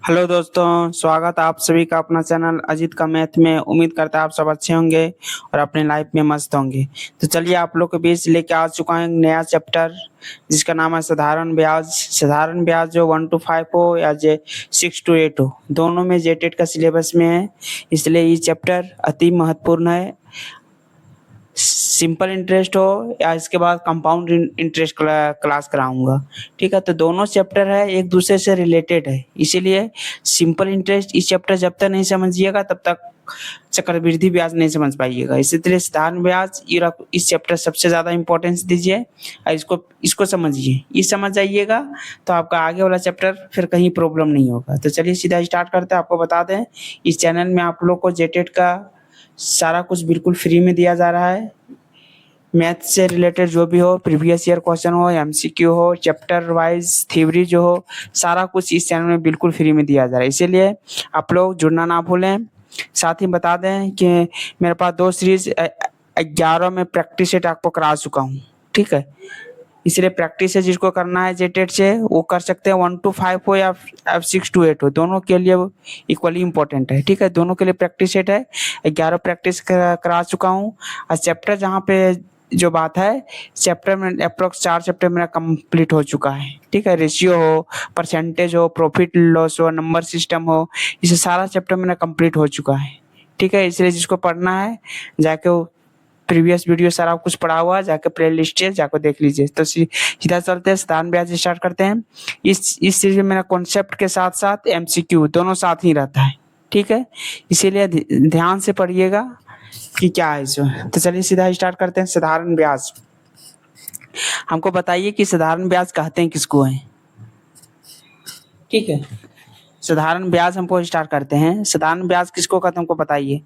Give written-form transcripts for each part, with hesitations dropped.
Hello दोस्तों, स्वागत है आप सभी का अपना चैनल अजीत का मैथ में। उम्मीद करता है आप सब अच्छे होंगे और अपने लाइफ में मस्त होंगे। तो चलिए आप लोग के बीच लेके आ चुका है एक नया चैप्टर जिसका नाम है साधारण ब्याज। साधारण ब्याज जो 1 to 5 हो या जे 6 to 8 हो, दोनों में जेटेट का सिलेबस में है, इसलिए ये चैप्टर अति महत्वपूर्ण है। सिंपल इंटरेस्ट हो या इसके बाद कंपाउंड इंटरेस्ट क्लास कराऊंगा। ठीक है, तो दोनों चैप्टर है एक दूसरे से रिलेटेड है, इसीलिए सिंपल इंटरेस्ट इस चैप्टर जब तक नहीं समझिएगा तब तक चक्रवृद्धि ब्याज नहीं समझ पाइएगा। इसलिए साधारण ब्याज इस चैप्टर सबसे ज्यादा इंपॉर्टेंस दीजिए और इसको इसको समझिए। ये समझ जाइएगा तो आपका आगे वाला चैप्टर फिर कहीं प्रॉब्लम नहीं होगा। तो चलिए सीधा स्टार्ट करते हैं। आपको बता दें इस चैनल में आप लोग को जेटेट का सारा कुछ बिल्कुल फ्री में दिया जा रहा है। मैथ से रिलेटेड जो भी हो, प्रीवियस ईयर क्वेश्चन हो, एमसीक्यू हो, चैप्टर वाइज थ्योरी जो हो, सारा कुछ इस चैनल में बिल्कुल फ्री में दिया जा रहा है। इसीलिए आप लोग जुड़ना ना भूलें। साथ ही बता दें कि मेरे पास 2 सीरीज 11 में प्रैक्टिस सेट आपको करा चुका हूँ। ठीक है, इसलिए प्रैक्टिस से जिसको करना है जेटेट से वो कर सकते हैं। 1 to 5 हो या 6 to 8 हो, दोनों के लिए इक्वली इंपॉर्टेंट है। ठीक है, दोनों के लिए प्रैक्टिस सेट है। 11 प्रैक्टिस करा चुका हूँ और चैप्टर जहाँ पे जो बात है, चैप्टर में अप्रोक्स 4 चैप्टर मेरा कंप्लीट हो चुका है। ठीक है, रेशियो हो, परसेंटेज हो, प्रॉफिट लॉस हो, नंबर सिस्टम हो, इसे सारा चैप्टर मेरा कंप्लीट हो चुका है। ठीक है, इसलिए जिसको पढ़ना है जाके वो प्रीवियस वीडियो सारा कुछ पढ़ा हुआ है, जाके प्ले लिस्ट है जाकर देख लीजिए। तो सीधा चलते हैं, साधारण ब्याज स्टार्ट करते हैं। इस सीरीज में मेरा कॉन्सेप्ट के साथ साथ एमसीक्यू दोनों साथ ही रहता है। ठीक है, इसीलिए ध्यान से पढ़िएगा कि क्या है इसमें। तो चलिए सीधा स्टार्ट करते हैं। साधारण ब्याज, हमको बताइए कि साधारण ब्याज कहते हैं किसको है। ठीक है, साधारण ब्याज हमको स्टार्ट करते हैं। साधारण ब्याज किसको कहते हैं हमको बताइए,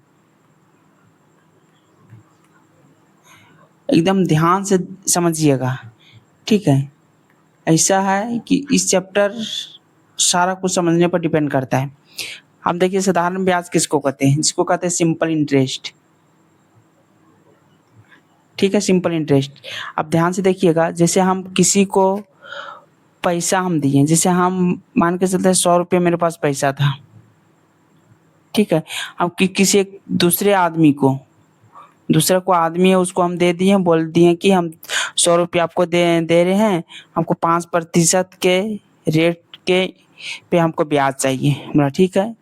एकदम ध्यान से समझिएगा। ठीक है, ऐसा है कि इस चैप्टर सारा कुछ समझने पर डिपेंड करता है। अब देखिए साधारण ब्याज किसको कहते हैं, जिसको कहते हैं सिंपल इंटरेस्ट। ठीक है, सिंपल इंटरेस्ट। अब ध्यान से देखिएगा, जैसे हम किसी को पैसा हम दिए, जैसे हम मान के चलते हैं 100 रुपये मेरे पास पैसा था। ठीक है, हम किसी एक दूसरे आदमी को, दूसरा को आदमी है उसको हम दे दिए, बोल दिए कि हम 100 रुपये आपको दे रहे हैं, हमको 5% के रेट के पे हमको ब्याज चाहिए। बोला ठीक है,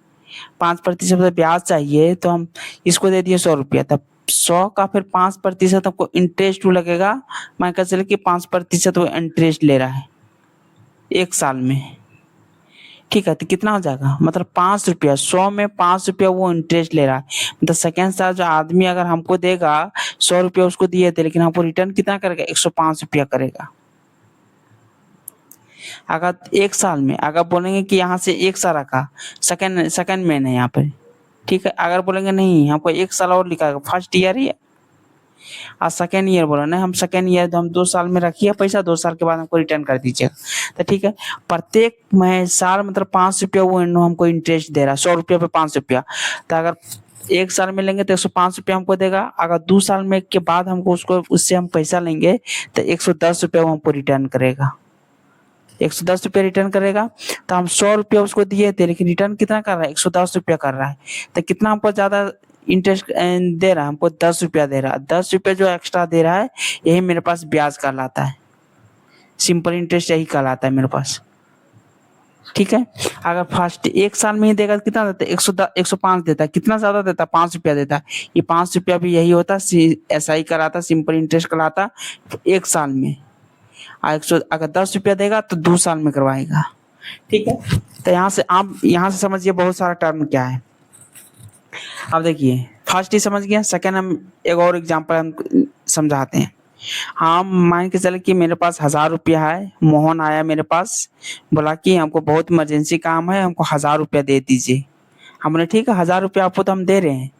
5% ब्याज चाहिए तो हम इसको दे दिए 100 रुपया। तब 100 का फिर 5% हमको इंटरेस्ट लगेगा। मान कर चले कि 5% वो इंटरेस्ट ले रहा है 1 साल में। ठीक है, तो कितना हो जाएगा, मतलब 5 रुपया, 100 में 5 रुपया वो इंटरेस्ट ले रहा है। मतलब सेकेंड साल जो आदमी अगर हमको देगा, 100 रुपया उसको दिए थे लेकिन हमको रिटर्न कितना करेगा, 105 रुपया करेगा। अगर 1 साल में अगर बोलेंगे कि यहाँ से 1 साल रखा, सेकेंड सेकेंड में है यहाँ पे। ठीक है, अगर बोलेंगे नहीं हमको 1 साल और लिखा, फर्स्ट ईयर ही है और सेकेंड ईयर बोला नहीं, हम सेकेंड ईयर तो हम 2 साल में रखिए पैसा, 2 साल के बाद हमको रिटर्न कर दीजिएगा। तो ठीक है, प्रत्येक साल मतलब 5 रुपया वो हमको इंटरेस्ट दे रहा है, 100 रुपया पे 5 रुपया। तो अगर 1 साल में लेंगे तो 105 रुपया हमको देगा। अगर 2 साल में के बाद हमको उससे हम पैसा लेंगे तो 110 रुपया वो हमको रिटर्न करेगा। 110 रुपया रिटर्न करेगा। तो हम 100 रुपया उसको दिए थे लेकिन रिटर्न कितना कर रहा है, 110 रुपया कर रहा है। तो कितना हमको ज्यादा इंटरेस्ट दे रहा है, हमको 10 रुपया दे रहा है। 10 रुपया जो एक्स्ट्रा दे रहा है यही मेरे पास ब्याज कहलाता है, सिंपल इंटरेस्ट यही कहलाता है मेरे पास। ठीक है, अगर फर्स्ट 1 साल में ही देगा तो कितना देता है, 105 देता है। कितना ज्यादा देता है, 5 रुपया देता है। ये 5 रुपया भी यही होता है, ऐसा ही कराता, सिंपल इंटरेस्ट कहलाता 1 साल में। अगर 10 रुपया देगा तो 2 साल में करवाएगा। ठीक है, तो यहाँ से आप यहाँ से समझिए बहुत सारा टर्म क्या है। अब देखिए फर्स्ट ही समझ गया, सेकंड हम एक और एग्जांपल हम समझाते हैं। हम मान के चले कि मेरे पास 1000 रुपया है, मोहन आया मेरे पास, बोला कि हमको बहुत इमरजेंसी काम है, हमको 1000 रुपया दे दीजिए। हम बोले ठीक है, 1000 रुपया आपको तो हम दे रहे हैं।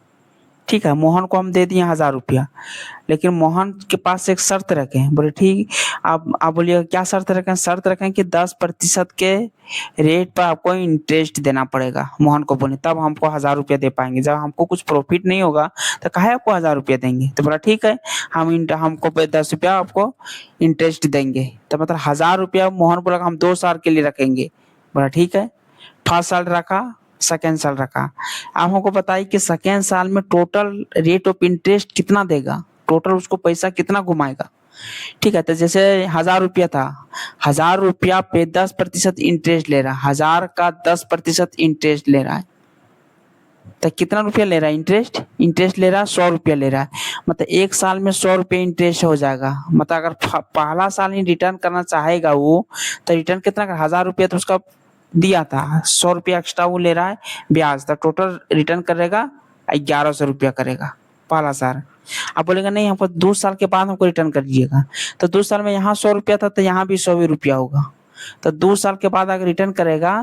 ठीक है, मोहन को हम दे दिए 1000 रुपया, लेकिन मोहन के पास एक शर्त रखें। बोले ठीक, आप बोलिए क्या शर्त रखें, शर्त रखें कि 10% के रेट पर आपको इंटरेस्ट देना पड़ेगा। मोहन को बोले तब हमको 1000 रुपया दे पाएंगे, जब हमको कुछ प्रॉफिट नहीं होगा तो काहे आपको 1000 रुपया देंगे। तो बोला ठीक है, हमको 10 रुपया आपको इंटरेस्ट देंगे। तो मतलब 1000 रुपया मोहन बोला हम 2 साल के लिए रखेंगे। बोला ठीक है, फर्स्ट साल रखा, सेकेंड साल रखा। अब हमको बताइए कि सेकेंड साल में टोटल रेट ऑफ इंटरेस्ट कितना देगा, टोटल उसको पैसा कितना घुमाएगा। ठीक है, तो जैसे 1000 रुपया था, 1000 रुपया पे 10% इंटरेस्ट ले रहा है, 1000 का 10% इंटरेस्ट ले रहा है, तो कितना रुपया ले रहा है इंटरेस्ट, इंटरेस्ट ले रहा है 100 रुपया ले रहा है। मतलब 1 साल में 100 रुपया इंटरेस्ट हो जाएगा। मतलब अगर पहला साल ही रिटर्न करना चाहेगा वो, तो रिटर्न कितना कर, 1000 रुपया तो उसका दिया था, 100 रुपया एक्स्ट्रा वो ले रहा है ब्याज, तो टोटल रिटर्न करेगा 1100 रुपया करेगा पहला साल। आप बोलेगा नहीं हमको 2 साल के बाद हमको रिटर्न कर दीजिएगा, तो 2 साल में यहाँ 100 रुपया था तो यहाँ भी 100 रुपया होगा। तो 2 साल के बाद अगर रिटर्न करेगा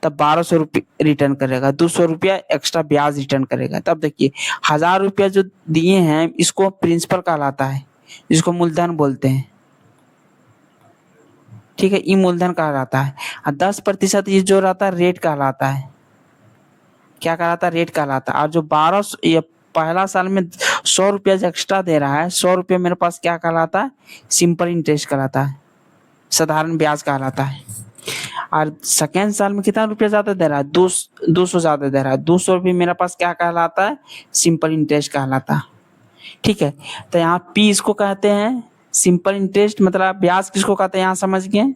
तब 1200 रुपये रिटर्न करेगा, 200 रुपया एक्स्ट्रा ब्याज रिटर्न करेगा। तब देखिए 1000 रुपया जो दिए हैं इसको प्रिंसिपल कहलाता है, जिसको मूलधन बोलते हैं। ठीक है, ये मूलधन कहलाता है। और 10% ये जो रहता है रेट कहलाता है। क्या कहलाता है, रेट कहलाता है। और जो 1200 ये पहला साल में 100 रुपया जो एक्स्ट्रा दे रहा है, 100 रुपया मेरे पास क्या कहलाता है, सिंपल इंटरेस्ट कहलाता है, साधारण ब्याज कहलाता है। और सेकेंड साल में कितना रुपया ज्यादा दे रहा है, 200 ज्यादा दे रहा है, 200 रुपये मेरे पास क्या कहलाता है, सिंपल इंटरेस्ट कहलाता है। ठीक है, तो यहाँ पी इसको कहते हैं सिंपल इंटरेस्ट, मतलब ब्याज किसको कहते हैं यहाँ समझ गए।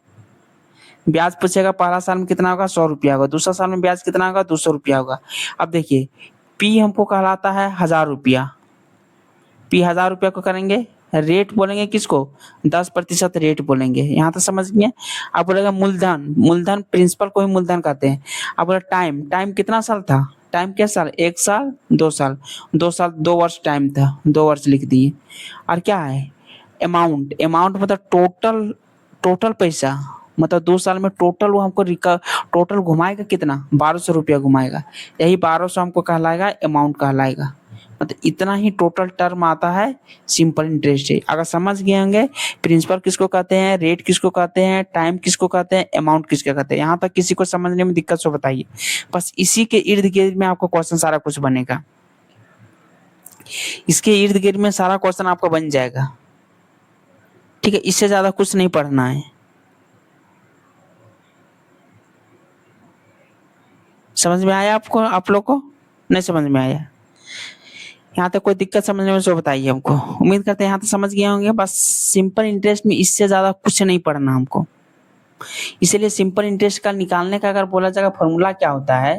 ब्याज पूछेगा पहला साल में कितना होगा, 100 रुपया होगा, दूसरा साल में ब्याज कितना होगा, 200 रुपया होगा। अब देखिए पी हमको कहलाता है 1000 रुपया, पी 1000 रुपया को करेंगे, रेट बोलेंगे किसको, 10% रेट बोलेंगे। यहाँ तो समझ गए। आप बोलेगा मूलधन, मूलधन प्रिंसिपल को ही मूलधन कहते हैं। आप बोले टाइम, टाइम कितना साल था, टाइम क्या साल, 1 साल 2 साल, 2 साल 2 वर्ष टाइम था, 2 वर्ष लिख दिए। और क्या है अमाउंट, अमाउंट मतलब टोटल, टोटल पैसा, मतलब 2 साल में टोटल वो हमको टोटल घुमाएगा कितना, 1200 रुपया घुमाएगा। यही 1200 हमको कहलाएगा अमाउंट कहलाएगा। मतलब इतना ही टोटल टर्म आता है सिंपल इंटरेस्ट है। अगर समझ गए होंगे प्रिंसिपल किसको कहते हैं, रेट किसको कहते हैं, टाइम किसको कहते हैं, अमाउंट किसको कहते हैं। यहाँ तक किसी को समझने में दिक्कत हो बताइए। बस इसी के इर्द गिर्द में आपको क्वेश्चन सारा कुछ बनेगा, इसके इर्द गिर्द में सारा क्वेश्चन आपका बन जाएगा। ठीक है, इससे ज्यादा कुछ नहीं पढ़ना है। समझ में आया आपको, आप लोग को नहीं समझ में आया, यहाँ तक कोई दिक्कत समझने में तो बताइए हमको। उम्मीद करते हैं यहाँ तक समझ गए होंगे। बस सिंपल इंटरेस्ट में इससे ज्यादा कुछ नहीं पढ़ना हमको। इसीलिए सिंपल इंटरेस्ट का निकालने का अगर बोला जाएगा फॉर्मूला क्या होता है,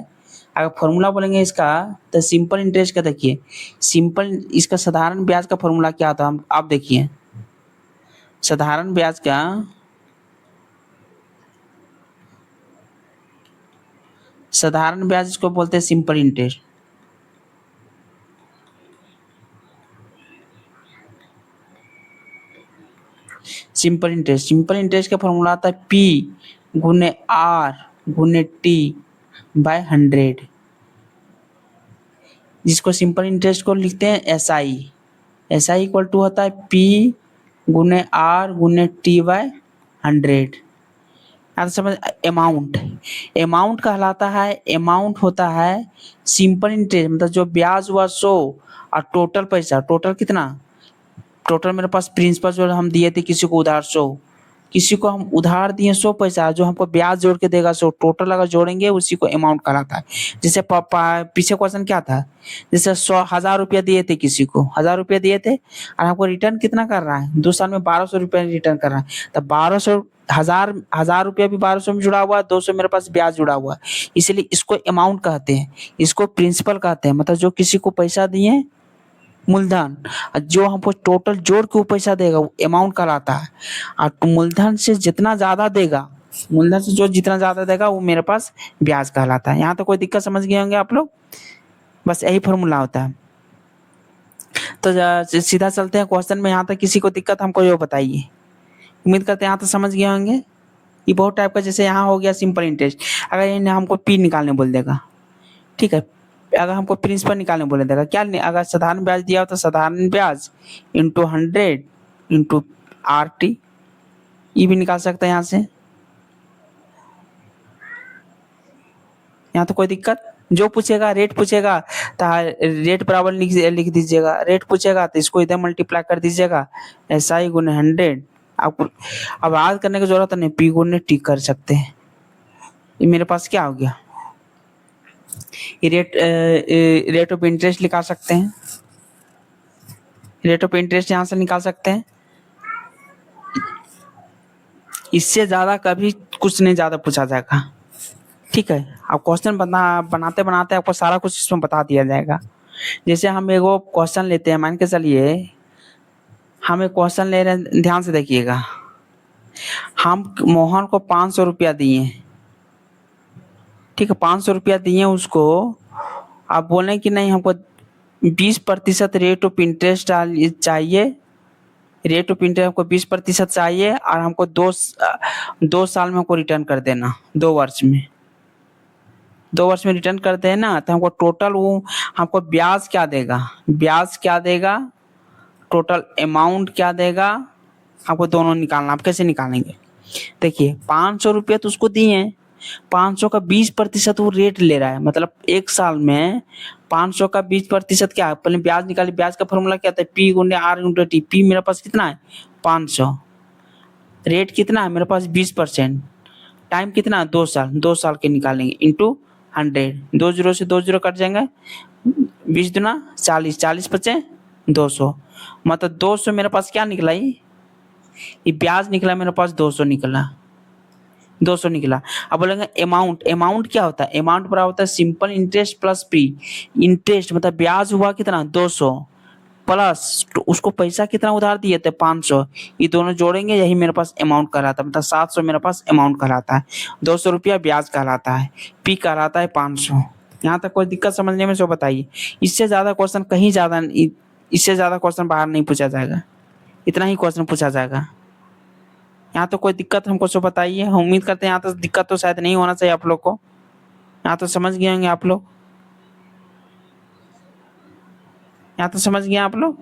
अगर फॉर्मूला बोलेंगे इसका, तो सिंपल इंटरेस्ट का देखिए, सिंपल इसका साधारण ब्याज का फॉर्मूला क्या होता है, हम आप देखिए साधारण ब्याज का, साधारण ब्याज इसको बोलते हैं simple interest. Simple interest, simple interest का फॉर्मूला आता है पी गुने आर गुने टी बाय 100, जिसको सिंपल इंटरेस्ट को लिखते हैं S I. S I equal to होता है पी गुने आर गुने टी बाय 100। आप समझ। अमाउंट, अमाउंट कहलाता है, अमाउंट होता है सिंपल इंटरेस्ट, मतलब जो ब्याज हुआ 100 और टोटल पैसा, टोटल कितना, टोटल मेरे पास प्रिंसिपल जो हम दिए थे किसी को उधार 100, किसी को हम उधार दिए 100 पैसा, जो हमको ब्याज जोड़ के देगा 100, टोटल अगर जोड़ेंगे उसी को अमाउंट कहलाता है। जैसे पीछे क्वेश्चन क्या था, जैसे 1000 रुपया दिए थे किसी को, 1000 रुपया दिए थे और हमको रिटर्न कितना कर रहा है, 2 साल में 1200 रुपया रिटर्न कर रहा है। तो 1200, 1000 रुपया भी 1200 में जुड़ा हुआ है, 200 मेरे पास ब्याज जुड़ा हुआ है, इसलिए इसको अमाउंट कहते हैं, इसको प्रिंसिपल कहते हैं। मतलब जो किसी को पैसा दिए मूलधन, जो हमको टोटल जोड़ के वो पैसा देगा वो अमाउंट कहलाता है। और मूलधन से जितना ज्यादा देगा, मूलधन से जो जितना ज्यादा देगा वो मेरे पास ब्याज कहलाता है। यहाँ तो कोई दिक्कत समझ गए होंगे आप लोग। बस यही फॉर्मूला होता है। तो सीधा चलते हैं क्वेश्चन में। यहाँ तक किसी को दिक्कत हमको ये बताइए। उम्मीद करते हैं यहाँ तक समझ गए होंगे। ये बहुत टाइप का, जैसे यहाँ हो गया सिंपल इंटरेस्ट, अगर इन्हें हमको पी निकालने बोल देगा, ठीक है, अगर हमको प्रिंसिपल निकालने बोले देगा क्या, अगर साधारण ब्याज दिया हो तो साधारण ब्याज इंटू 100 इंटू आर टी, ये भी निकाल सकते हैं यहाँ से। यहाँ तो कोई दिक्कत, जो पूछेगा रेट पूछेगा तो रेट बराबर लिख दीजिएगा, रेट पूछेगा तो इसको इधर मल्टीप्लाई कर दीजिएगा, ऐसा ही गुने 100। आपको अब याद करने की जरूरत नहीं, पी गुने टी कर सकते हैं। ये मेरे पास क्या हो गया, रेट ऑफ इंटरेस्ट निकाल सकते हैं, रेट ऑफ इंटरेस्ट यहाँ से निकाल सकते हैं। इससे ज़्यादा कभी कुछ नहीं ज़्यादा पूछा जाएगा, ठीक है। अब क्वेश्चन बनाते बनाते आपको सारा कुछ इसमें बता दिया जाएगा। जैसे हम एगो क्वेश्चन लेते हैं, मान के चलिए हम एक क्वेश्चन ले रहे हैं, ध्यान से देखिएगा। हम मोहन को 500 रुपया दिए, ठीक है, 500 रुपया दिए उसको। आप बोलें कि नहीं हमको 20% रेट ऑफ इंटरेस्ट चाहिए, रेट ऑफ इंटरेस्ट हमको 20% चाहिए और हमको 2 साल में हमको रिटर्न कर देना, 2 वर्ष में, 2 वर्ष में रिटर्न कर देना। तो हमको टोटल वो हमको ब्याज क्या देगा, ब्याज क्या देगा, टोटल अमाउंट क्या देगा, आपको दोनों निकालना। आप कैसे निकालेंगे, देखिए 500 रुपये तो उसको दिए, 500 का 20% वो रेट ले रहा है, मतलब 1 साल में 500 का 20% क्या है, पहले ब्याज निकालिए। ब्याज का फॉर्मूला क्या होता है, P गुणे R इंटू टी। P मेरे पास कितना है 500, रेट कितना है मेरे पास 20%, टाइम कितना है 2 साल, 2 साल के निकालेंगे इंटू 100, 2 जीरो से 2 जीरो कट जाएंगे, 20 दूना 40, 40 पचे 200, मतलब 200 मेरे पास क्या निकला, ये ब्याज निकला मेरे पास 200 निकला, 200 निकला। अब बोलेंगे अमाउंट, अमाउंट क्या होता है, अमाउंट बराबर होता है simple interest plus P. Interest मतलब ब्याज हुआ कितना 200 प्लस तो उसको पैसा कितना उधार दिए थे 500, ये दोनों जोड़ेंगे, यही मेरे पास अमाउंट कहलाता है, मतलब 700 मेरे पास अमाउंट कहलाता है, 200 रुपया ब्याज कहलाता है, पी कहलाता है 500। यहाँ तक कोई दिक्कत समझने में सो बताइए। इससे ज़्यादा क्वेश्चन कहीं ज़्यादा, इससे ज़्यादा क्वेश्चन बाहर नहीं पूछा जाएगा, इतना ही क्वेश्चन पूछा जाएगा। यहाँ तो कोई दिक्कत हमको सो बताइए। हम उम्मीद करते हैं यहाँ तो दिक्कत तो शायद नहीं होना चाहिए आप लोग को, यहाँ तो समझ गए होंगे आप लोग, यहाँ तो समझ गए आप लोग।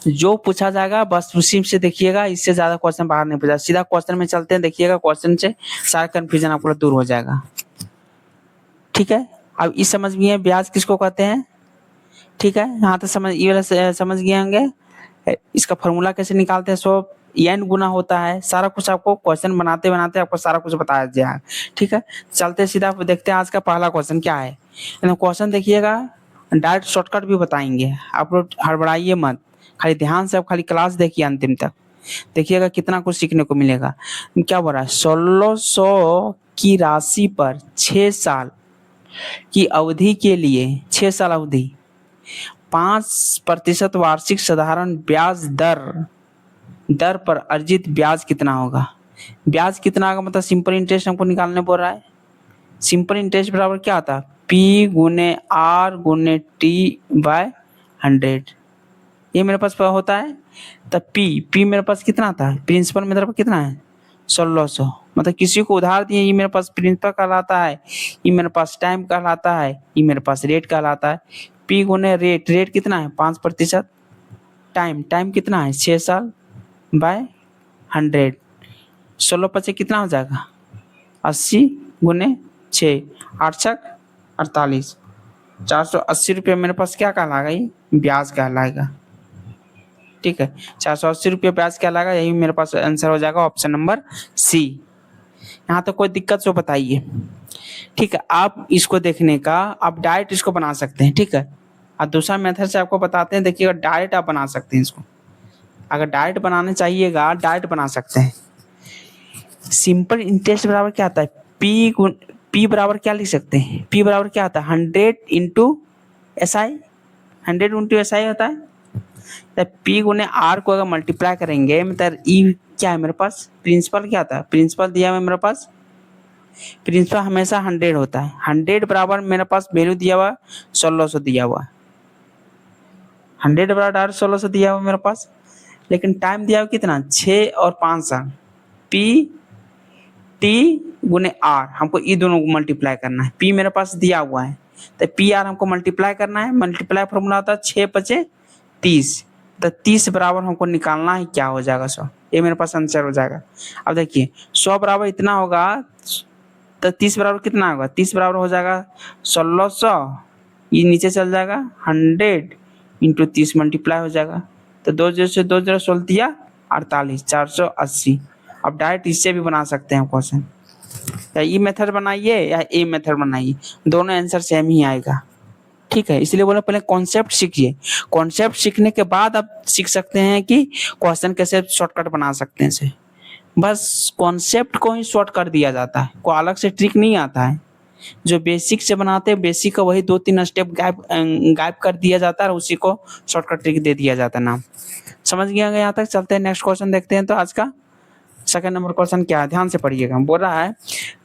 जो पूछा जाएगा बस उसी से देखिएगा, इससे ज्यादा क्वेश्चन बाहर नहीं पूछा। सीधा क्वेश्चन में चलते हैं, देखिएगा क्वेश्चन से सारा कंफ्यूजन आपको दूर हो जाएगा, ठीक है। अब इस समझ गए ब्याज किसको कहते हैं, ठीक है। यहाँ तो समझ ये वाला समझ गए होंगे। इसका फॉर्मूला कैसे निकालते हैं, सो n गुना होता है, सारा कुछ आपको क्वेश्चन बनाते बनाते आपको सारा कुछ बताया जाएगा, ठीक है। चलते सीधा देखते हैं आज का पहला क्वेश्चन क्या है। क्वेश्चन देखिएगा, डायरेक्ट शॉर्टकट भी बताएंगे, आप लोग हड़बड़ाइए मत, खाली ध्यान से आप खाली क्लास देखिए अंतिम तक, देखिएगा कितना कुछ सीखने को मिलेगा। क्या बोल रहा है, 1600 की राशि पर 6 साल की अवधि के लिए, 6 साल अवधि 5% वार्षिक साधारण ब्याज दर पर अर्जित ब्याज कितना होगा। ब्याज कितना होगा मतलब सिंपल इंटरेस्ट हमको निकालने बोल रहा है। सिंपल इंटरेस्ट बराबर क्या आता है, P गुने R गुने T बाय 100, ये मेरे पास होता है। तब P मेरे पास कितना आता है, प्रिंसिपल मेरे पास कितना है 1600, मतलब किसी को उधार दिए, ये मेरे पास प्रिंसिपल कहलाता है, ये मेरे पास टाइम कहलाता है, ये मेरे पास रेट कहलाता है। P गुने रेट, रेट कितना है 5%, टाइम कितना है 6 साल बाय 100, 16 पचे कितना हो जाएगा 80 गुने 6, 8 छक 48, 480 रुपये मेरे पास क्या कहलाएगा, ये ब्याज कहलाएगा, ठीक है। 480 रुपये ब्याज कहलाएगा, यही मेरे पास आंसर हो जाएगा ऑप्शन नंबर सी। यहाँ तो कोई दिक्कत सो बताइए, ठीक है। आप इसको देखने का आप डायरेक्ट इसको बना सकते हैं, ठीक है। और दूसरा मेथड से आपको बताते हैं, देखिएगा डायरेक्ट आप बना सकते हैं इसको, अगर डायरेक्ट बनाने चाहिएगा डायरेक्ट बना सकते हैं। सिंपल इंटरेस्ट बराबर क्या आता है, P बराबर क्या लिख सकते हैं, P बराबर क्या आता है 100 इंटू SI, 100 इंटू SI होता है। तो P गुने R को अगर मल्टीप्लाई करेंगे मतलब E क्या है मेरे पास, प्रिंसिपल क्या आता है, प्रिंसिपल दिया हुआ है मेरे पास, प्रिंसिपल हमेशा 100 होता है। 100 बराबर मेरे पास वैल्यू दिया हुआ 1600 दिया हुआ, 100 बराबर डायरेक्ट 1600 दिया हुआ मेरे पास, लेकिन टाइम दिया हुआ कितना 6 और 5 साल। T गुने R हमको ये दोनों को मल्टीप्लाई करना है, P मेरे पास दिया हुआ है तो PR हमको मल्टीप्लाई करना है। मल्टीप्लाई फॉर्मूला होता है 6 पचे 30, तो 30 बराबर हमको निकालना है क्या हो जाएगा 100, ये मेरे पास आंसर हो जाएगा। अब देखिए 100 बराबर इतना होगा तो 30 बराबर कितना होगा, 30 बराबर हो जाएगा 1600, ये नीचे चल जाएगा 100 इंटू 30 मल्टीप्लाई हो जाएगा, तो 2 0 से 2 0 16 दिया 48, 480। अब डायरेक्ट इससे भी बना सकते हैं क्वेश्चन। या ई मेथड बनाइए या ए मेथड बनाइए, दोनों आंसर सेम ही आएगा। ठीक है, इसलिए बोला पहले कॉन्सेप्ट सीखिए, कॉन्सेप्ट सीखने के बाद आप सीख सकते हैं कि क्वेश्चन कैसे शॉर्टकट बना सकते हैं इसे। बस कॉन्सेप्ट को ही शॉर्ट कर दिया जाता है, कोई अलग से ट्रिक नहीं आता है। जो बेसिक से बनाते हैं बेसिक का वही 2-3 स्टेप गायब कर दिया जाता है और उसी को शॉर्टकट ट्रिक दे दिया जाता है नाम। समझ गया यहाँ तक? चलते हैं नेक्स्ट क्वेश्चन देखते हैं। तो आज का सेकंड नंबर क्वेश्चन क्या है, ध्यान से पढ़िएगा। बोल रहा है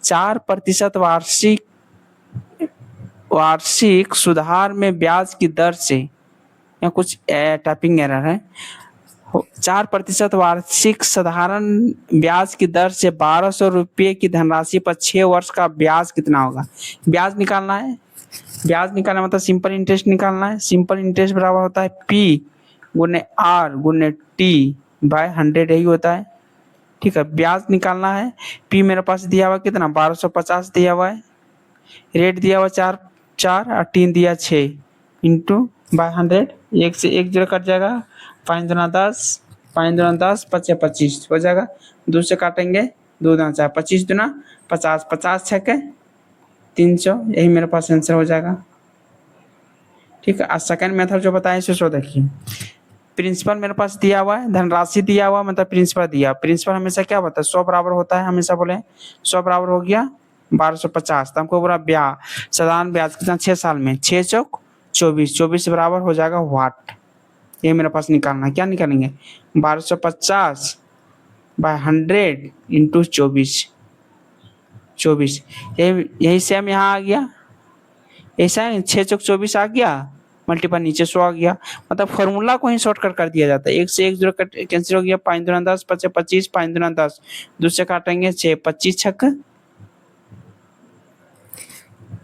4% वार्षिक सुधार में ब्याज की दर से, या कुछ टाइपिंग एरर है, 4% वार्षिक साधारण ब्याज की दर से 1200 रुपये की धनराशि पर 6 वर्ष का ब्याज कितना होगा। ब्याज निकालना है, ब्याज निकालना मतलब सिंपल इंटरेस्ट निकालना है। सिंपल इंटरेस्ट बराबर होता है P गुने R गुने T बाय 100, यही होता है। ठीक है, ब्याज निकालना है। P मेरे पास दिया हुआ कितना 1250 दिया हुआ है, रेट दिया हुआ 4 और 3 दिया 6 इंटू बाय 100, 1 से 1 0 कट जाएगा, 5 दूना 10, 5 दूना 10, 5 25 हो जाएगा। 2 से काटेंगे, 2 दूना 4, 25 दूना 50, 50 छक्के 300, यही मेरे पास आंसर हो जाएगा। ठीक है, आज सेकंड मेथड जो बताया सो देखिए। प्रिंसिपल मेरे पास दिया हुआ है, धनराशि दिया हुआ मतलब प्रिंसिपल दिया। प्रिंसिपल हमेशा क्या होता है 100 बराबर होता है, हमेशा बोले 100 बराबर हो गया 1250। तो हमको बोला ब्याज साधारण ब्याज कितना 6 साल में, 6 चौक 24, 24 बराबर हो जाएगा वाट। ये मेरे पास निकालना है, क्या निकालेंगे 1250 बाय 100 इंटू 24, यही सेम यहाँ आ गया, ऐसा है 6 चौक 24 आ गया, मल्टीपल नीचे 100 आ गया। मतलब फॉर्मूला को ही शॉर्टकट कर दिया जाता है। 1 से 1 0 कैंसिल हो गया, 5 दूना 10, 5 25, 5 दूना 10, 2 से काटेंगे 6, 25 छक्का,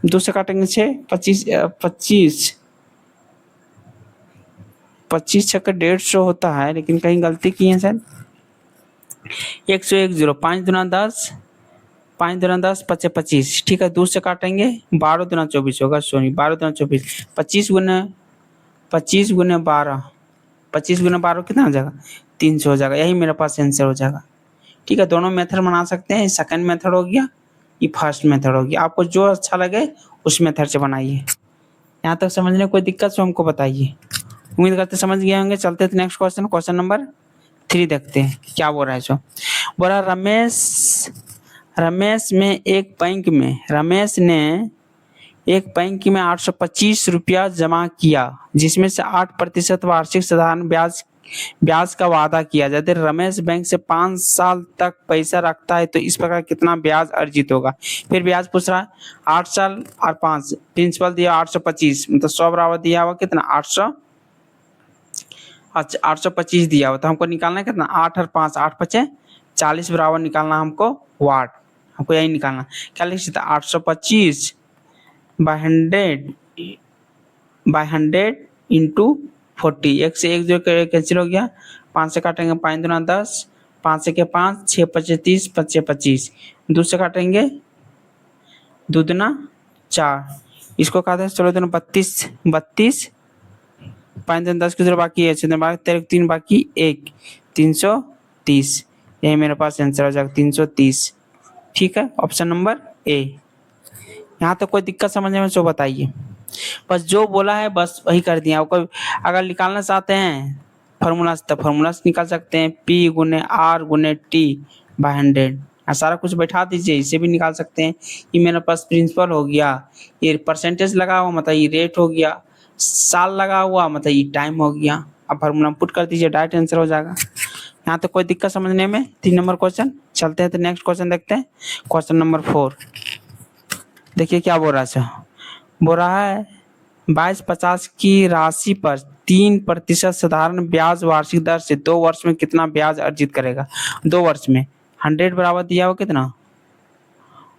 2 से काटेंगे 6, 25 छक्का 150 होता है, लेकिन कहीं गलती की है सर। 1 से 1 0, 5 दूना 10, 5 दूना 10, 5 25। ठीक है, 2 से काटेंगे 12 दूना 24 होगा, सॉरी 12 दूना 24, 25 गुने 12, 25 गुना 12 कितना हो जाएगा 300 हो जाएगा, यही मेरे पास आंसर हो जाएगा। ठीक है, दोनों मेथड बना सकते हैं। सेकंड मेथड हो गया, ये फर्स्ट मेथड हो गया। आपको जो अच्छा लगे उस मेथड से बनाइए। यहाँ तक समझने कोई दिक्कत तो हमको बताइए। उम्मीद करते समझ गए होंगे। चलते थे नेक्स्ट क्वेश्चन, क्वेश्चन नंबर 3 देखते हैं क्या बोल रहा है। सो बोल रहा रमेश ने एक बैंक में 825 रुपया जमा किया, जिसमें से 8% वार्षिक साधारण ब्याज का वादा किया। यदि रमेश बैंक से 5 साल तक पैसा रखता है तो इस प्रकार कितना ब्याज अर्जित होगा। फिर ब्याज पूछ रहा है 8 साल और 5, प्रिंसिपल दिया 825, मतलब 100 बराबर दिया हुआ कितना 800, अच्छा 825 दिया हुआ, तो हमको निकालना है कितना 8 और 5, 8 5 40 बराबर निकालना हमको वाट, हमको यही निकालना। क्या लिख सकते 825 बाय 100 इंटू 40, 1 से 1 जो कैंसिल हो गया, 5 से काटेंगे 5 दूना 10, 5 से के 5, 6 25 30, 25 25, 2 से काटेंगे 2 दूना 4, इसको काटते हैं 16 दूना 32, 32, 5 दूना 10 की जरूर बाकी है, 3 बाकी 1, 330, यही मेरे पास आंसर हो जाएगा 330। ठीक है, ऑप्शन नंबर ए। यहाँ तक कोई दिक्कत समझने में तो बताइए। बस जो बोला है बस वही कर दिया। कोई अगर निकालना चाहते हैं फार्मूला से, तो फार्मूला से निकाल सकते हैं, P गुने R गुने T बाय 100, सारा कुछ बैठा दीजिए, इसे भी निकाल सकते हैं। ये मेरे पास प्रिंसिपल हो गया, ये परसेंटेज लगा हुआ मतलब ये रेट हो गया, साल लगा हुआ मतलब ये टाइम हो गया। अब फार्मूला पुट कर दीजिए, डायरेक्ट आंसर हो जाएगा। यहाँ तक कोई दिक्कत समझने में। 3 नंबर क्वेश्चन। चलते हैं तो नेक्स्ट क्वेश्चन देखते हैं, क्वेश्चन नंबर 4। देखिए क्या बोल रहा है। बोल रहा है 2250 की राशि पर 3% साधारण ब्याज वार्षिक दर से 2 वर्ष में कितना ब्याज अर्जित करेगा। 2 वर्ष में 100 बराबर दिया हुआ कितना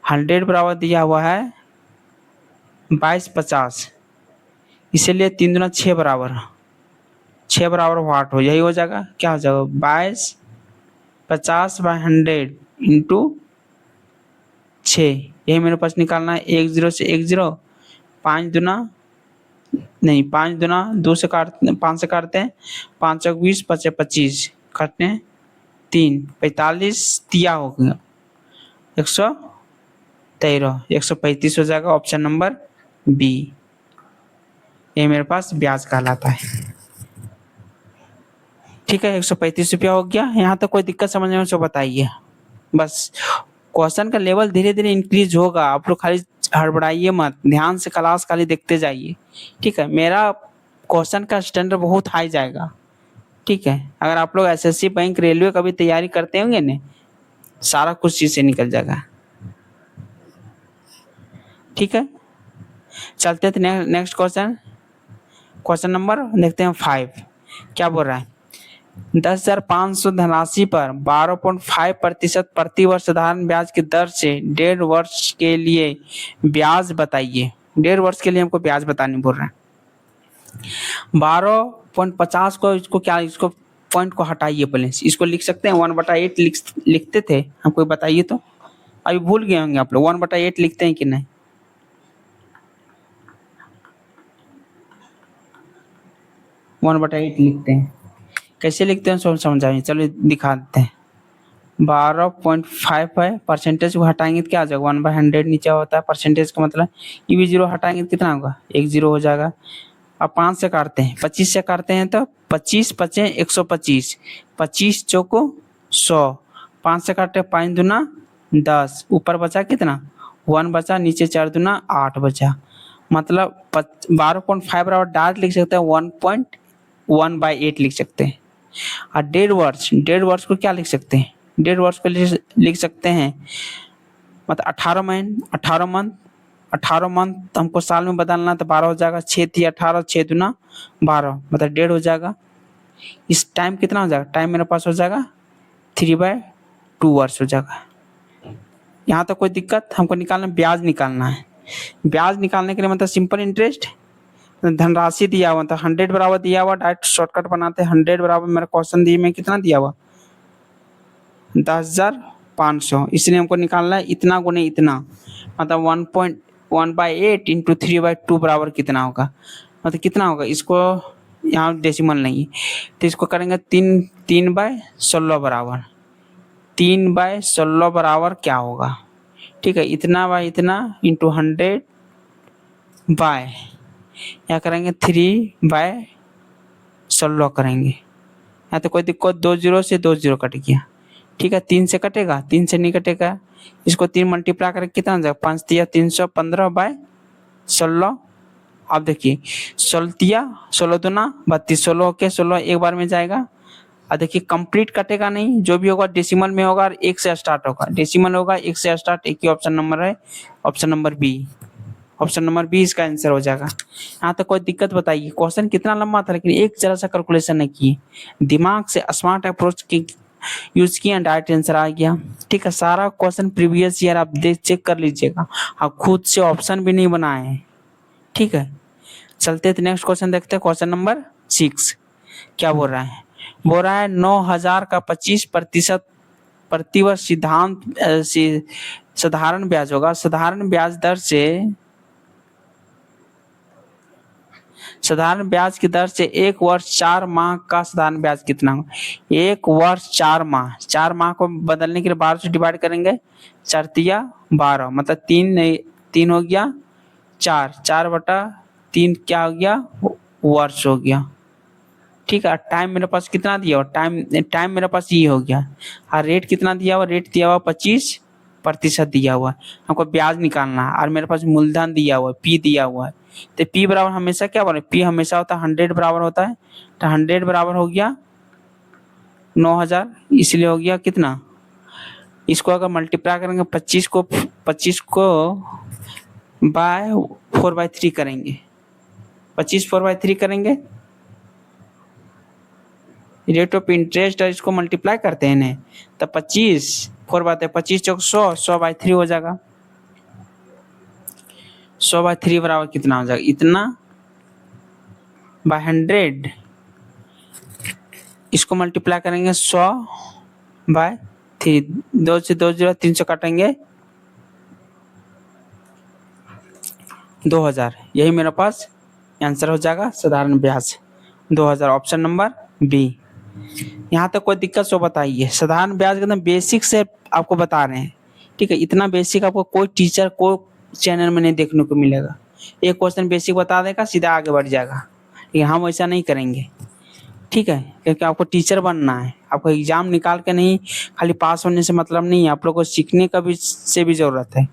100 बराबर दिया हुआ है 2250, इसीलिए 3 दूना 6 बराबर, 6 बराबर वाट हो, यही हो जाएगा। क्या हो जाएगा 2250 बाय 100 इंटू 6, यही मेरे पास निकालना है। 1 0 से 1 0, 5 दूना 2 से काटते 5 से काटते हैं, 5 चौक 20, 5 25 काटते हैं 3, 45 दिया हो गया 100 13 135 हो जाएगा ऑप्शन नंबर बी। ये मेरे पास ब्याज कहलाता है। ठीक है, 135 रुपया हो गया। यहाँ तक कोई दिक्कत समझने में तो बताइए। बस क्वेश्चन का लेवल धीरे धीरे इंक्रीज होगा, आप लोग खाली हड़बड़ाइए मत, ध्यान से क्लास खाली देखते जाइए। ठीक है, मेरा क्वेश्चन का स्टैंडर्ड बहुत हाई जाएगा। ठीक है, अगर आप लोग एसएससी बैंक रेलवे का भी तैयारी करते होंगे ना, सारा कुछ चीज से निकल जाएगा। ठीक है, चलते थे नेक्स्ट क्वेश्चन। क्वेश्चन नंबर देखते हैं 5। क्या बोल रहा है, 10,500 धनराशि पर 12.5% प्रति वर्ष साधारण ब्याज की दर से 1.5 वर्ष के लिए ब्याज बताइए। 1.5 वर्ष के लिए हमको ब्याज बताने बोल रहा है। 12.50 को इसको पॉइंट को हटाइए पहले, इसको लिख सकते हैं 1/8 लिखते थे, हमको बताइए तो। अभी भूल गए होंगे आप लोग 1/8 लिखते हैं कि नहीं। 1/8 लिखते हैं, कैसे लिखते हैं सब समझाइए। चलो दिखा देते हैं। 12.5 है, परसेंटेज को हटाएंगे तो क्या आ जाएगा, 1/100 नीचे होता है परसेंटेज का मतलब। ये भी 0 हटाएंगे तो कितना होगा, 1 0 हो जाएगा। अब 5 से काटते हैं, 25 से काटते हैं तो 25 पचे 125, 25 चौको 100, 5 से काटते 5 दूना 10, ऊपर बचा कितना 1 बचा, नीचे 4 दूना 8 बचा। मतलब 12.5 बराबर डायरेक्ट लिख सकते हैं 1.1/8 लिख सकते हैं। और 1.5 वर्ष को क्या लिख सकते हैं, 1.5 वर्ष को लिख सकते हैं मतलब 18 मंथ हमको साल में बदलना तो 12 हो जाएगा, 6 थी 18, 6 दूना 12, मतलब 1.5 हो जाएगा। इस टाइम कितना हो जाएगा, टाइम मेरे पास हो जाएगा 3/2 वर्ष हो जाएगा। यहाँ तक कोई दिक्कत, हमको निकालना ब्याज निकालना है। ब्याज निकालने के लिए मतलब सिंपल इंटरेस्ट, धनराशि दिया हुआ था 100 बराबर दिया हुआ, डायरेक्ट शॉर्टकट बनाते हैं। 100 बराबर मेरा क्वेश्चन दिए में कितना दिया हुआ 10,500, इसलिए हमको निकालना है इतना गुने इतना, मतलब 1.1/8 इंटू 3/2 बराबर कितना होगा, मतलब कितना होगा। इसको यहाँ डेसिमल नहीं है तो इसको करेंगे 3/16 बराबर, 3/16 बराबर क्या होगा। ठीक है, इतना बाय इतना इंटू 100 बाय या करेंगे 3/16 करेंगे। यहाँ तो कोई दिक्कत, 2 0 से 2 0 कट गया। ठीक है, 3 से कटेगा, 3 से नहीं कटेगा, इसको 3 मल्टीप्लाई करके कितना हो जाएगा 5 तिया 315/16। अब देखिए 16 तिया 16 दूना 32, 16 के 16 एक बार में जाएगा। और देखिए कंप्लीट कटेगा नहीं, जो भी होगा डेसिमल में होगा और 1 से स्टार्ट होगा, डेसिमल होगा 1 से स्टार्ट, एक ही ऑप्शन नंबर है, option number B. Option number B इसका आंसर हो जाएगा। यहाँ तक कोई दिक्कत बताइए। क्वेश्चन कितना लंबा था लेकिन एक जरा सा कैलकुलेशन नहीं किए, दिमाग से स्मार्ट अप्रोच की यूज किया, डायरेक्ट आंसर आ गया। ठीक है, सारा क्वेश्चन प्रीवियस ईयर आप देख चेक कर लीजिएगा, आप खुद से ऑप्शन भी नहीं बनाए हैं। ठीक है, चलते थे नेक्स्ट क्वेश्चन देखते हैं। क्वेश्चन नंबर 6 क्या बोल रहा है, बोल रहा है 9,000 का 25% प्रतिवर्ष साधारण ब्याज होगा। साधारण ब्याज की दर से 1 वर्ष 4 माह का साधारण ब्याज कितना होगा। 1 वर्ष 4 माह, 4 माह को बदलने के लिए 12 से डिवाइड करेंगे, 4 तिया 12, मतलब 3 हो गया 4/3 क्या हो गया वर्ष हो गया। ठीक है, टाइम मेरे पास कितना दिया हुआ, टाइम मेरे पास ये हो गया। और रेट कितना दिया हुआ, रेट दिया हुआ 25% दिया हुआ है। हमको ब्याज निकालना है और मेरे पास मूलधन दिया हुआ है, पी दिया हुआ है। तो पी बराबर हमेशा क्या बने, पी हमेशा होता है 100 बराबर होता है, तो 100 बराबर हो गया 9,000, इसलिए हो गया कितना। इसको अगर मल्टीप्लाई करेंगे 25 को बाय 4/3 करेंगे, 25 4/3 करेंगे, रेट ऑफ इंटरेस्ट और इसको मल्टीप्लाई करते हैं ना, तो 25 25 चौक 100/3 हो जाएगा। 100/3 बराबर कितना हो जाएगा, इतना बाय 100, इसको मल्टीप्लाई करेंगे 100/3, 2 से 2 0 300 काटेंगे 2,000, यही मेरे पास आंसर हो जाएगा साधारण ब्याज 2,000, ऑप्शन नंबर बी। यहाँ तक कोई दिक्कत सो बताइए। साधारण ब्याज एकदम बेसिक से आपको बता रहे हैं, ठीक है, इतना बेसिक आपको कोई टीचर को चैनल में नहीं देखने को मिलेगा। एक क्वेश्चन बेसिक बता देगा, सीधा आगे बढ़ जाएगा, लेकिन हम ऐसा नहीं करेंगे। ठीक है, क्योंकि आपको टीचर बनना है, आपको एग्जाम निकाल के नहीं, खाली पास होने से मतलब नहीं है, आप लोग को सीखने का भी से भी जरूरत है।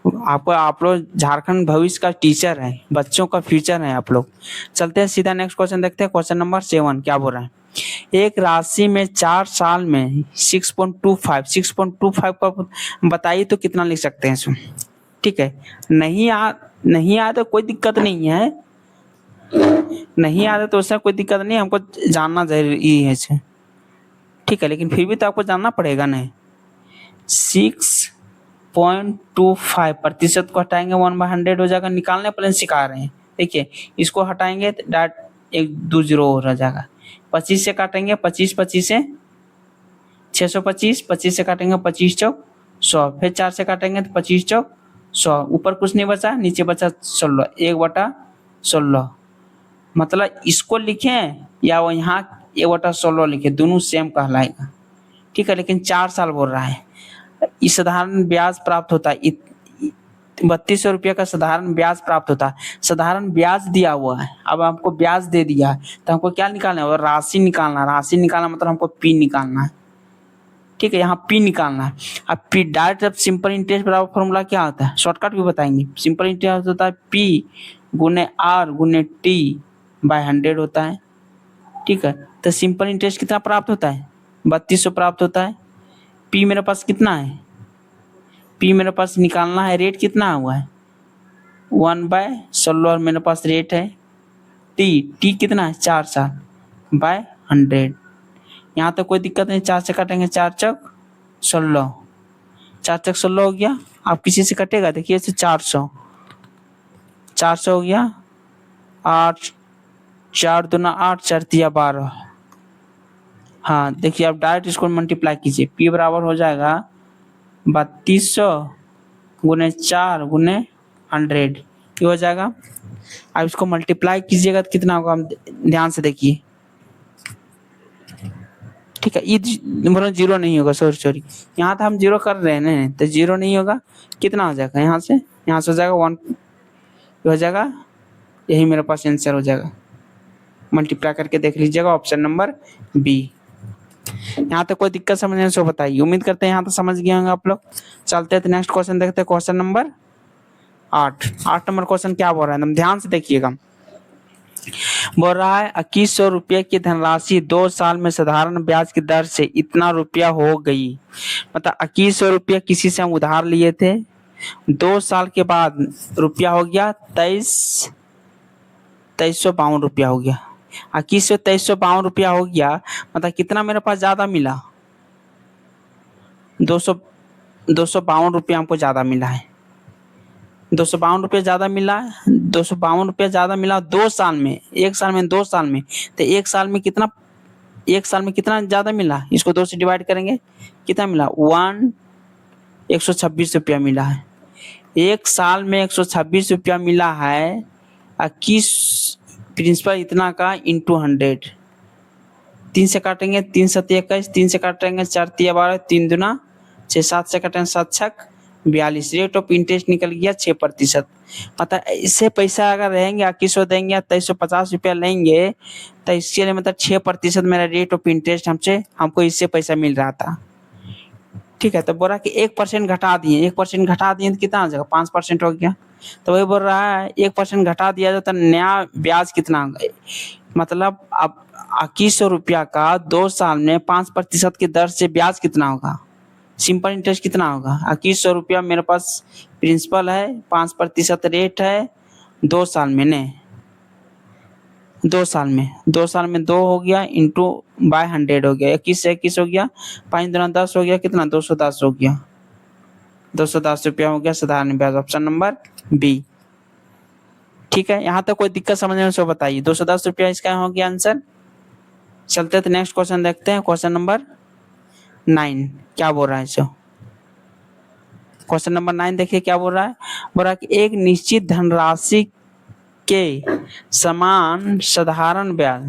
आपको, आप लोग झारखंड भविष्य का टीचर है, बच्चों का फ्यूचर है आप लोग। चलते हैं सीधा नेक्स्ट क्वेश्चन देखते हैं। क्वेश्चन नंबर 7 क्या बोल रहा है, एक राशि में 4 साल में 6.25 पर बताइए तो कितना लिख सकते हैं इसमें। ठीक है, नहीं आ तो कोई दिक्कत नहीं है, नहीं आ रहा तो उससे कोई दिक्कत नहीं, हमको जानना जरूरी है इसे। ठीक है, लेकिन फिर भी तो आपको जानना पड़ेगा नहीं। 6.25% को हटाएंगे 1/100 हो जाएगा, निकालने प्लेन सिखा रहे हैं। देखिए, इसको हटाएंगे तो डायरेक्ट 1 2 0 हो जाएगा। 25 से काटेंगे, 25 25 से 625, 25 से काटेंगे 25 चौक 100, फिर 4 से काटेंगे तो 25 चौक 100, ऊपर कुछ नहीं बचा, नीचे बचा 16, 1/16। मतलब इसको लिखें या वो यहाँ 1/16 लिखे, दोनों सेम कहलाएगा। ठीक है, लेकिन 4 साल बोल रहा है। इस साधारण ब्याज प्राप्त होता है, 3200 रुपया का साधारण ब्याज प्राप्त होता है। साधारण ब्याज दिया हुआ है, अब हमको ब्याज दे दिया है, तो हमको क्या निकालना है, और राशि निकालना। राशि निकालना मतलब हमको पी निकालना है। ठीक है, यहाँ पी निकालना है। अब पी डायरेक्ट, अब सिंपल इंटरेस्ट बराबर फॉर्मूला क्या होता है, शॉर्टकट भी बताएंगे। सिंपल इंटरेस्ट होता है पी गुने आर गुने टी बाय 100 होता है। ठीक है, तो सिंपल इंटरेस्ट कितना प्राप्त होता है, 3200 प्राप्त होता है। पी मेरे पास कितना है, पी मेरे पास निकालना है, रेट कितना हुआ है 1/16 और मेरे पास रेट है टी कितना है 4 साल बाय 100। यहाँ तो कोई दिक्कत नहीं, 4 से काटेंगे, 4 चौक 16, 4 चौक 16 हो गया। आप किसी से कटेगा, देखिए इसे 400 हो गया, 8 4 दूना 8, 4 तिया 12। हाँ देखिए, आप डायरेक्ट इसको मल्टीप्लाई कीजिए, पी बराबर हो जाएगा 3200 गुने 4 गुने 100, ये हो जाएगा। अब इसको मल्टीप्लाई कीजिएगा तो कितना होगा, हम ध्यान से देखिए। ठीक है, ये मतलब जीरो नहीं होगा, सॉरी, यहाँ तो हम जीरो कर रहे हैं ना, तो जीरो नहीं होगा। कितना हो जाएगा, यहाँ से हो जाएगा 1 हो जाएगा, यही मेरे पास आंसर हो जाएगा। मल्टीप्लाई करके देख लीजिएगा, ऑप्शन नंबर बी। यहाँ तक कोई दिक्कत समझने से बताइए, उम्मीद करते हैं यहाँ तक समझ गए होंगे आप लोग। चलते हैं तो नेक्स्ट क्वेश्चन देखते हैं। क्वेश्चन नंबर 8 नंबर क्वेश्चन क्या बोल रहा है, एकदम ध्यान से देखिएगा। बोल रहा है 2100 रुपये की धनराशि 2 साल में साधारण ब्याज की दर से इतना रुपया हो गई। मतलब 2100 रुपया किसी से हम उधार लिए थे, 2 साल के बाद रुपया हो गया 2352 रुपया हो गया। 2352 रुपया हो गया, मतलब कितना मेरे पास ज्यादा मिला, 252 रुपया हमको ज्यादा मिला है। 252 रुपया ज्यादा मिला है, 252 रुपया ज्यादा मिला 2 साल में, 1 साल में 2 साल में, तो 1 साल में कितना, 1 साल में कितना ज्यादा मिला, इसको 2 से डिवाइड करेंगे, कितना मिला 126 रुपया मिला है। 1 साल में 126 रुपया मिला है, 21 प्रिंसिपल इतना का इंटू 100, 3 से काटेंगे 3 7 21, 3 से काटेंगे 4 3 12, 3 दूना 6, 7 से काटेंगे 7 6 42, रेट ऑफ इंटरेस्ट निकल गया 6%। मतलब इससे पैसा अगर रहेंगे 2100 देंगे या 2350 रुपया लेंगे, तो इसके लिए मतलब 6% मेरा रेट ऑफ इंटरेस्ट हमको इससे पैसा मिल रहा था। ठीक है, तो बोला कि 1% घटा दिए, 1% घटा दिए तो कितना आ जाएगा, 5% हो गया। तो वही बोल रहा है 1% घटा दिया जाता, नया ब्याज कितना होगा, मतलब अब 2100 रुपया का 2 साल में 5% की दर से ब्याज कितना होगा, सिंपल इंटरेस्ट कितना होगा। 2100 रुपया मेरे पास प्रिंसिपल है, 5% रेट है, 2 साल में ने 2 साल में 2 हो गया इंटू बाय 100 हो गया, 21 से 21 हो गया, 5 दूना 10 हो गया, कितना 210 हो गया, 210 रुपया हो गया साधारण ब्याज, ऑप्शन नंबर बी। ठीक है, यहाँ तक कोई दिक्कत समझने में सो बताइए, 210 रुपया इसका हो गया आंसर। चलते थे नेक्स्ट क्वेश्चन देखते हैं। क्वेश्चन नंबर 9 क्या बोल रहा है सो, क्वेश्चन नंबर 9 देखिए क्या बोल रहा है। बोल रहा है कि एक निश्चित धनराशि के समान साधारण ब्याज,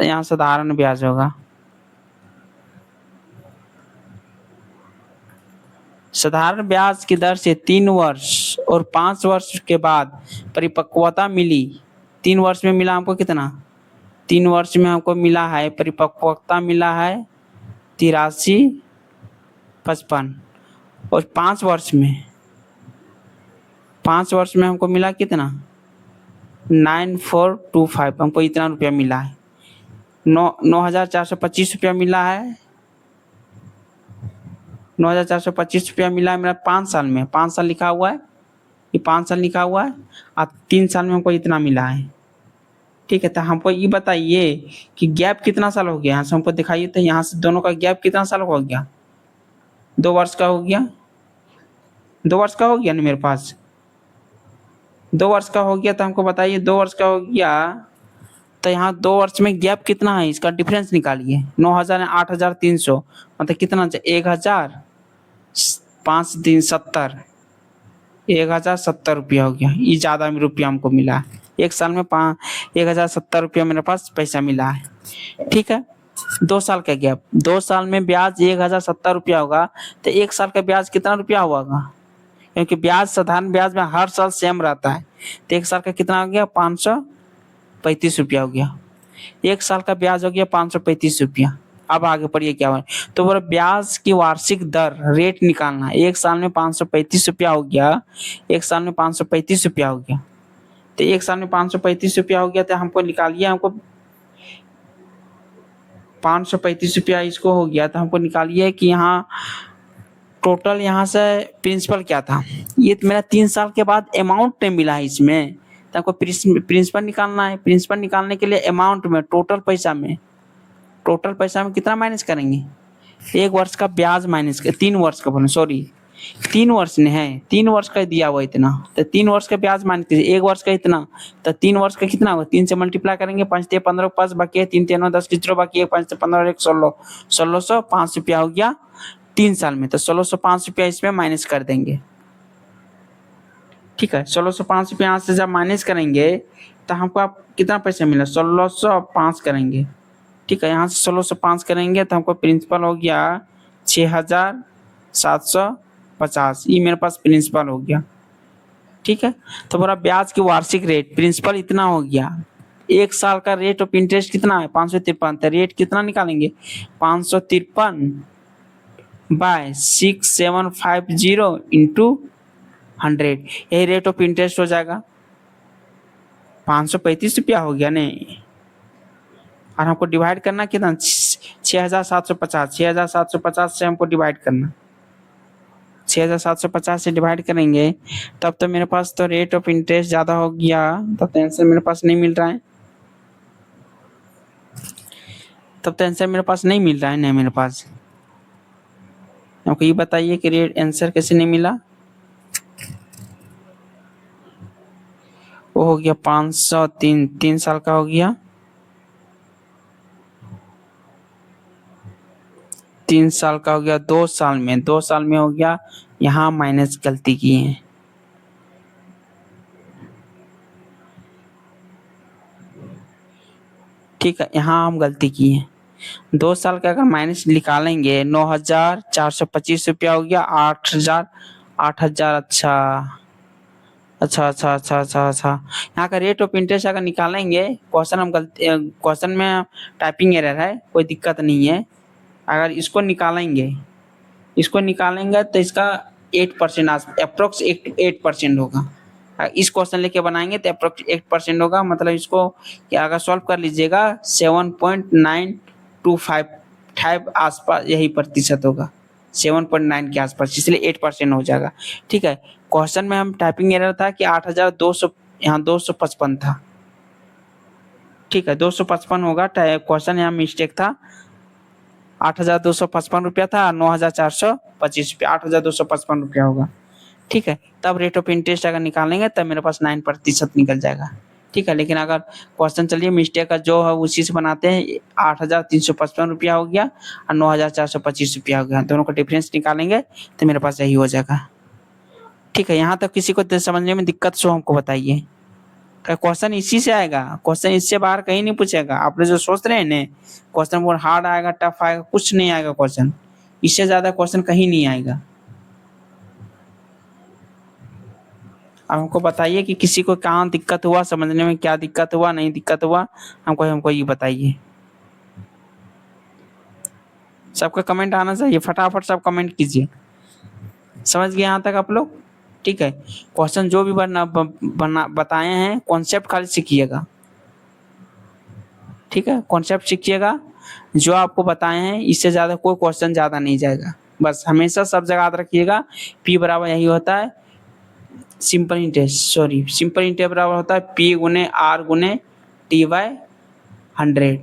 यहाँ साधारण ब्याज होगा, साधारण ब्याज की दर से 3 वर्ष और 5 वर्ष के बाद परिपक्वता मिली। 3 वर्ष में मिला हमको कितना? 3 वर्ष में हमको मिला है परिपक्वता मिला है 83.55 और 5 वर्ष में हमको मिला कितना? 9425 हमको इतना रुपया मिला है। 9,425 रुपया मिला है। 9,425 रुपया मिला है मेरा 5 साल में। 5 साल लिखा हुआ है, ये 5 साल लिखा हुआ है और 3 साल में हमको इतना मिला है। ठीक है, तो हमको ये बताइए कि गैप कितना साल हो गया। यहाँ से हमको दिखाइए तो यहाँ से दोनों का गैप कितना साल हो गया? 2 वर्ष का हो गया। 2 वर्ष का हो गया ना मेरे पास। 2 वर्ष का हो गया तो हमको बताइए 2 वर्ष का हो गया तो यहाँ 2 वर्ष में गैप कितना है, इसका डिफरेंस निकालिए। 9,000 8,300 मतलब कितना? 1,000 5 दिन 70, 1,070 रुपया हो गया। ये ज़्यादा में रुपया हमको मिला है। एक साल में 1,070 रुपया मेरे पास पैसा मिला है। ठीक है, 2 साल का गैप। 2 साल में ब्याज 1,070 रुपया होगा तो 1 साल का ब्याज कितना रुपया होगा? क्योंकि ब्याज साधारण ब्याज में हर साल सेम रहता है तो 1 साल का कितना हो गया? 535 रुपया हो गया। 1 साल का ब्याज हो गया 535 रुपया। अब आगे पढ़िए क्या हुआ। तो बोला ब्याज की वार्षिक दर रेट निकालना। 1 साल में 535 रुपया हो गया। 1 साल में 535 रुपया हो गया तो 1 साल में 535 रुपया हो गया तो हमको निकालिए। हमको 535 रुपया इसको हो गया तो हमको निकालिए कि यहाँ टोटल यहाँ से प्रिंसिपल क्या था। ये तो मेरा 3 साल के बाद अमाउंट नहीं मिला है इसमें तो हमको प्रिंसिपल निकालना है। प्रिंसिपल निकालने के लिए अमाउंट में टोटल पैसा में कितना माइनस करेंगे? 1 वर्ष का ब्याज माइनस कर 3 वर्ष का बोले सॉरी 3 वर्ष ने है 3 वर्ष का दिया हुआ इतना तो 3 वर्ष का ब्याज माइनस कीजिए। 1 वर्ष का इतना तो 3 वर्ष का कितना होगा? 3 से मल्टीप्लाई करेंगे। 5 ते 15 5 बाकी है 3 ते 9 10 की 0 बाकी है 5 से 15 1 16 1605 रुपया हो गया 3 साल में। तो 1605 रुपया इसमें माइनस कर देंगे। ठीक है, 1605 रुपया यहाँ से जब माइनस करेंगे तो हमको आप कितना पैसा मिला? 1605 करेंगे। ठीक है, यहाँ से 1605 करेंगे तो हमको प्रिंसिपल हो गया 6,750। ये मेरे पास प्रिंसिपल हो गया। ठीक है, तो बोला ब्याज की वार्षिक रेट प्रिंसिपल इतना हो गया। 1 साल का रेट ऑफ इंटरेस्ट कितना है? 553। तो रेट कितना निकालेंगे? 553 बाय 6750 इंटू 100। यही रेट ऑफ इंटरेस्ट हो जाएगा। 535 रुपया हो गया नहीं और हमको डिवाइड करना कितना? 6,750। 6,750 से हमको डिवाइड करना। 6,750 से डिवाइड करेंगे तब तो मेरे पास तो रेट ऑफ इंटरेस्ट ज़्यादा हो गया। तब तो आंसर मेरे पास नहीं मिल रहा है। नहीं मेरे पास। हमको ये बताइए कि रेट आंसर कैसे नहीं मिला? वो हो गया 503। 3 साल का हो गया। 3 साल का हो गया। 2 साल में हो गया। यहाँ माइनस गलती की है। ठीक है, यहाँ हम गलती की है। 2 साल का अगर माइनस निकालेंगे 9,425 रुपया हो गया। 8,000 अच्छा। यहाँ का रेट ऑफ इंटरेस्ट अगर निकालेंगे क्वेश्चन में टाइपिंग एरर है, कोई दिक्कत नहीं है। अगर इसको निकालेंगे तो इसका 8% अप्रोक्स 8% होगा। इस क्वेश्चन लेके बनाएंगे तो अप्रोक्स 8% होगा। मतलब इसको कि अगर सॉल्व कर लीजिएगा 7.925 आसपास यही प्रतिशत होगा। 7.9 के आसपास, इसलिए 8% हो जाएगा। ठीक है, क्वेश्चन में हम टाइपिंग एरर था कि 8,200 यहाँ 255 था। ठीक है, 255 होगा। क्वेश्चन यहाँ मिस्टेक था। 8,255 रुपया था। 9,425 रुपया 8,255 रुपया होगा। ठीक है, तब रेट ऑफ इंटरेस्ट अगर निकालेंगे तब मेरे पास 9% निकल जाएगा। ठीक है, लेकिन अगर क्वेश्चन चलिए मिस्टेक का जो है उसी से बनाते हैं। 8,355 रुपया हो गया और 9,425 रुपया हो गया। दोनों का डिफरेंस निकालेंगे तो मेरे पास यही हो जाएगा। ठीक है, यहाँ तक किसी को समझने में दिक्कत सो हमको बताइए। क्वेश्चन इसी से आएगा। क्वेश्चन इससे बाहर कहीं नहीं पूछेगा। आप लोग जो सोच रहे हैं ना क्वेश्चन बहुत हार्ड आएगा, टफ आएगा, कुछ नहीं आएगा। क्वेश्चन इससे ज्यादा क्वेश्चन कहीं नहीं आएगा। अब हमको बताइए कि किसी को कहाँ दिक्कत हुआ, समझने में क्या दिक्कत हुआ, नहीं दिक्कत हुआ, हमको हमको ये बताइए। सबका कमेंट आना चाहिए, फटाफट सब कमेंट कीजिए। समझ गए यहाँ तक आप लोग? ठीक है, क्वेश्चन जो भी बना बताए हैं कॉन्सेप्ट खाली सीखिएगा। ठीक है, कॉन्सेप्ट सीखिएगा, जो आपको बताए हैं इससे ज़्यादा कोई क्वेश्चन ज़्यादा नहीं जाएगा। बस हमेशा सब जगह याद रखिएगा, पी बराबर यही होता है सिंपल इंटरेस्ट बराबर होता है पी गुने आर गुने टी बाय 100।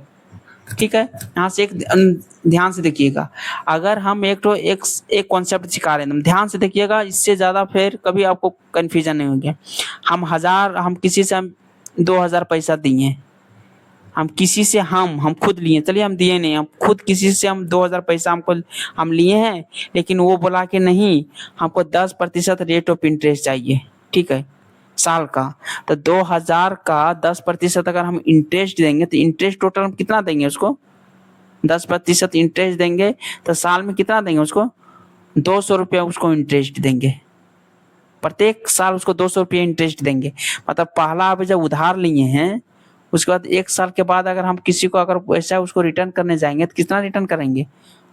ठीक है, यहाँ से एक ध्यान से देखिएगा, अगर हम एक कॉन्सेप्ट सिखा रहे हैं, ध्यान से देखिएगा, इससे ज़्यादा फिर कभी आपको कन्फ्यूजन नहीं होगा। हम किसी से 2000 पैसा दिए, हम किसी से हम खुद लिए, चलिए हम दिए नहीं, हम खुद किसी से हम 2000 पैसा हम लिए हैं, लेकिन वो बोला कि नहीं हमको 10% रेट ऑफ इंटरेस्ट चाहिए। ठीक है, साल का, तो 2000 का 10% अगर हम इंटरेस्ट देंगे तो इंटरेस्ट टोटल हम कितना देंगे उसको, 10% इंटरेस्ट देंगे तो साल में कितना देंगे उसको, 200 रुपया उसको इंटरेस्ट देंगे, प्रत्येक साल उसको 200 रुपया इंटरेस्ट देंगे। मतलब पहला आप जब उधार लिए हैं, उसके बाद 1 साल के बाद अगर हम किसी को अगर पैसा उसको रिटर्न करने जाएंगे तो कितना रिटर्न करेंगे,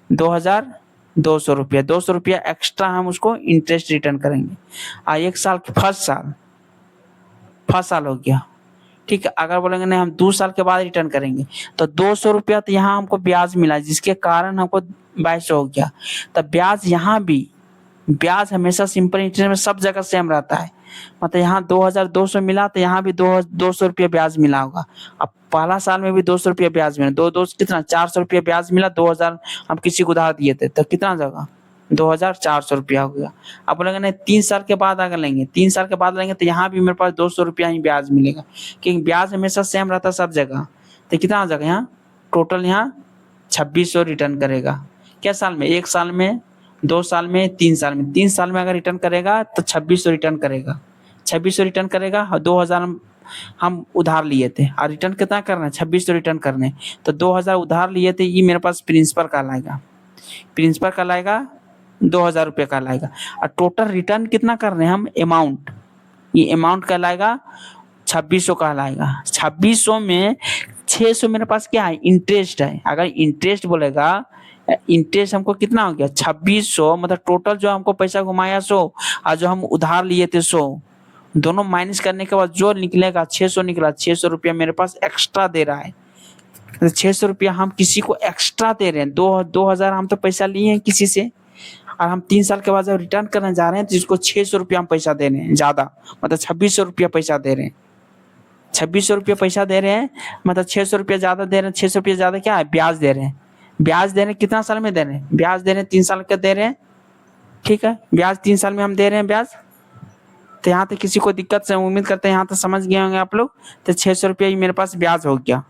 2200 रुपया, 200 रुपया एक्स्ट्रा हम उसको इंटरेस्ट रिटर्न करेंगे। और 1 साल के फर्स्ट साल हो गया। ठीक है, अगर बोलेंगे नहीं हम 2 साल के बाद रिटर्न करेंगे तो 200 रुपया तो यहाँ हमको ब्याज मिला, जिसके कारण हमको 2200 हो गया। तो ब्याज यहाँ भी, ब्याज हमेशा सिंपल इंटरेस्ट में सब जगह सेम रहता है। मतलब यहाँ 2200 मिला तो यहाँ भी 200 रुपया ब्याज मिला होगा। अब पहला साल में भी 200 रुपया ब्याज मिला, दो कितना 400 रुपया ब्याज मिला, 2000 हम किसी को उधार दिए थे तो कितना जगह 2400 रुपया हो गया। अब बोलेंगे नहीं 3 साल के बाद अगर लेंगे, 3 साल के बाद लेंगे तो यहाँ भी मेरे पास 200 रुपया ही ब्याज मिलेगा, क्योंकि ब्याज हमेशा सेम रहता है सब जगह। तो कितना हो जाएगा यहाँ टोटल, यहाँ 2600 रिटर्न करेगा। क्या साल में, 1 साल में, 2 साल में, 3 साल में। 3 साल में अगर रिटर्न करेगा तो 2600 रिटर्न करेगा, 2600 रिटर्न करेगा। और 2000 हम उधार लिए थे और रिटर्न कितना करना है, 2600 रिटर्न करने। तो 2000 उधार लिए थे, ये मेरे पास प्रिंसिपल का लाएगा 2000 रुपये का लाएगा। और टोटल रिटर्न कितना कर रहे हैं हम, अमाउंट, ये अमाउंट का लाएगा 2600 का लाएगा। 2600 में 600 मेरे पास क्या है, इंटरेस्ट है। अगर इंटरेस्ट बोलेगा, इंटरेस्ट हमको कितना हो गया 2600, मतलब टोटल जो हमको पैसा घुमाया 100 और जो हम उधार लिए थे 100, दोनों माइनस करने के बाद जो निकलेगा 600 निकला। 600 रुपया मेरे पास एक्स्ट्रा दे रहा है, 600 रुपया हम किसी को एक्स्ट्रा दे रहे हैं। 2000 हम तो पैसा लिए हैं किसी से, और हम 3 साल के बाद जब रिटर्न करने जा रहे हैं तो जिसको 600 रुपया हम पैसा दे रहे हैं ज़्यादा, मतलब 2600 रुपया पैसा दे रहे हैं। 2600 रुपया पैसा दे रहे हैं, मतलब 600 रुपया ज़्यादा दे रहे हैं। 600 रुपया ज़्यादा क्या है, ब्याज दे रहे हैं। ब्याज दे रहे हैं कितना साल में दे रहे हैं, ब्याज दे रहे हैं 3 साल का दे रहे हैं। ठीक है, ब्याज 3 साल में हम दे रहे हैं ब्याज। तो यहाँ तक किसी को दिक्कत से, उम्मीद करते हैं यहाँ तक समझ गए होंगे आप लोग। तो 600 रुपया ही मेरे पास ब्याज हो गया।